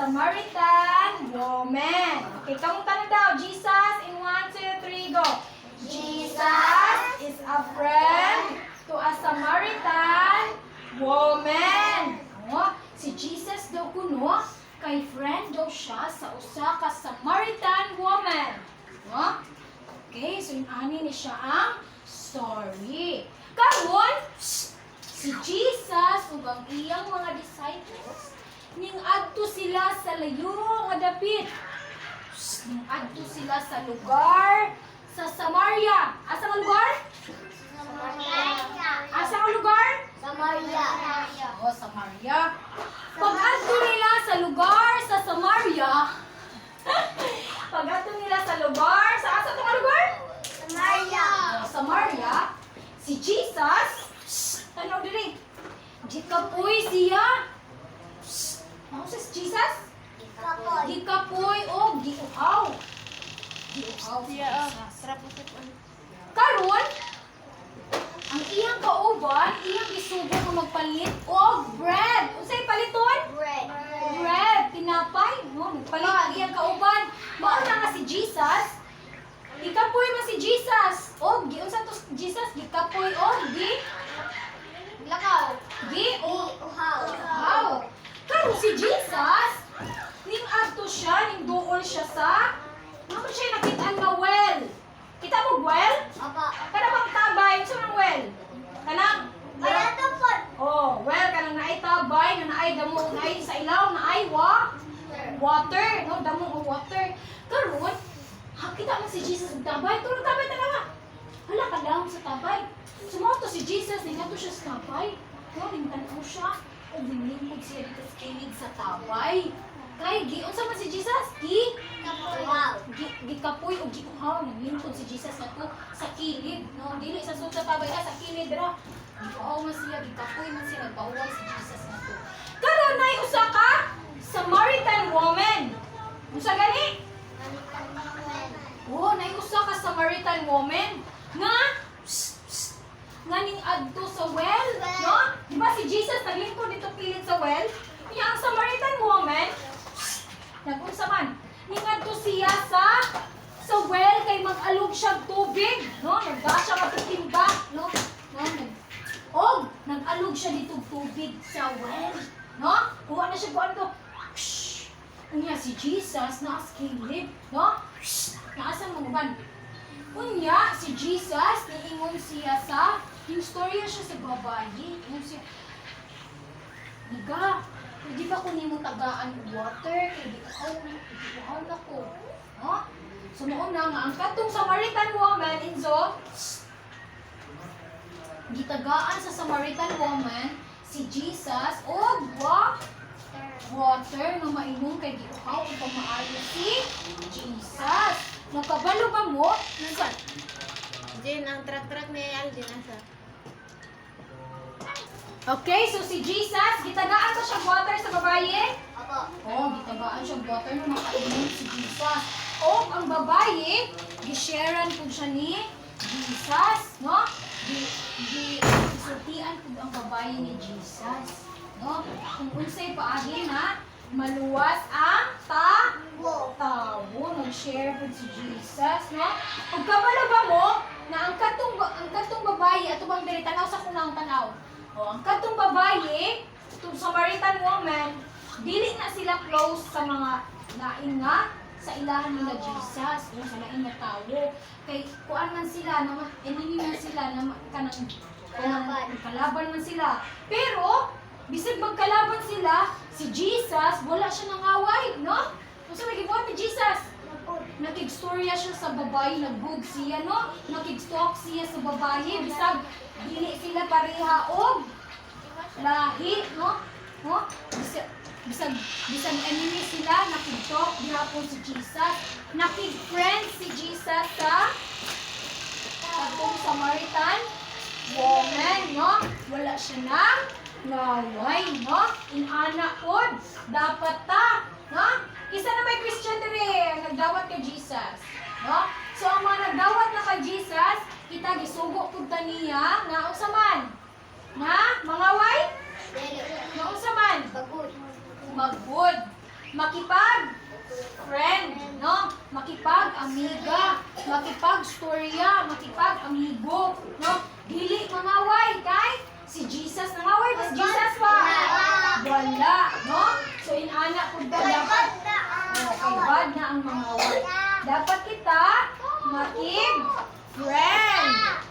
Samaritan woman. Okay, kamusta na daw? Jesus in 1, 2, 3, go. Jesus is a friend to a Samaritan woman. Oh, si Jesus daw kuno, kay friend daw siya sa usa ka Samaritan woman. Oh, okay, so ani ni siya ang story. Karon, si Jesus ug ang iyang mga disciples ning adto sila sa layo nga dapit. Ning adto sila sa lugar sa Samaria. Asa nga lugar? Asa nga lugar? Samaria. Oh, Samaria. Pag adto nila sa lugar sa Samaria, pag adto nila sa lugar, sa asa to nga lugar? Samaria. Oh, Samaria, si Jesus, tanaw diri. Gikapoy siya. Ano si Jesus? Kapoy. Gikapoy o giuhaw. Giuhaw si Jesus. Karon, ang iyang kauban, iyang isugo nga magpalit og bread. Unsay paliton? Bread. Bread, tinapay, no? Magpalit ang iyang kauban. Mao na nga si Jesus. Gikapoy man si Jesus. O, unsa to Jesus? Gikapoy o Lakaw. uhaw. Uhaw. Karon si Jesus, ning adto siya, ning duol siya sa, naman siya nakita nga well. Kita mo well? Apa. Kana bang tabay? Unsa man well? Kanang Kaya to po. oh, well kanang naay tabay, nga naay damo, naay sa ilaw, naay water, no, damo o water. Karon, kita man si Jesus og tabay, tulog tabay tanawa. Hala ka lang sa tabay. Sumoto si Jesus, ningato siya sa tabay. No, ningtan-aw siya. O binimog siya dito sa kilig sa tabay. Kay unsa man si Jesus? Uhaw. Gikapoy o giuhaw nangingkod si Jesus nato sa kilid, no? Dili sa sud sa tabay sa kilid ra. Giuhaw man siya, gikapoy man siya, nagbawal si Jesus nato. Karon nay usa ka Samaritan woman. Unsa gani? Oh, nay usa ka Samaritan woman nga ning adto sa well, no? Di ba si Jesus naglingkod dito pilit sa well? Iya ang Samaritan woman nagunsa man ning adto siya sa well kay mag-alog siya tubig, no? Nagda siya nga timba, no? Nag-alog siya dito tubig sa well, no? Kuha na siya kuan to. Unya si Jesus na skilid, no? Naasa mo man. Unya si Jesus niingon siya sa yung storya siya sa babayi. Ingon siya, Diga, pwede ba ko nimo tagaan og water? Kaya di uhaw na ko. No? So noon na nga, ang katong Samaritan woman, Enzo, gitagaan sa Samaritan woman, si Jesus, og water na mainom kay giuhaw ug pamaayo si Jesus. Nakabalo ba mo? Nasan? Din ang truck ni Alden asa. Okay, so si Jesus, gitagaan ba siya water sa babaye? Apa. Oh, gitagaan siya water na makainom si Jesus. O ang babaye, gisharean po siya ni Jesus, no? Gisultian po ang babaye ni Jesus, no? Kung unsay paagi na maluwas ang tawo, nag-share po si Jesus, no? Kung kabalo ba mo na ang katong babaye ato bang diri tanaw sa kunang tanaw. O, ang katong babaye, itong Samaritan woman, dili na sila close sa mga lain nga sa ilahan nila Jesus, o sa lain nga tawo. Kay kuan man sila, enemy man sila, kanang kalaban man sila. Pero, bisag magkalaban sila, si Jesus, wala siya nangaway, no? Kung sa magibuhat ni Jesus, nakigstorya siya sa babae, nag-good siya, no? Nakig-stalk siya sa babae, bisag dili sila pareha og lahi, no? No? Bisag enemy sila, nakig-talk gihapon si Jesus. Nakig-friend si Jesus sa atong Samaritan woman, no? Wala siya nang naway, no? Inana pod, dapat ta, no? Isa na may Christian dire, nagdawat kay Jesus, no? So ang mga nagdawat na kay Jesus, kita gisugo pud ta niya nga unsa man? Na mga way? Nga unsa man? Bagod. Magwood. Makita amiga, makipag-storya, makipag-amigo, no? Dili mangaway kay si Jesus nangaway ba si Jesus wa? Wala, no? So inana pud ka dapat kay bad na ang mangaway. Dapat kita makig friend.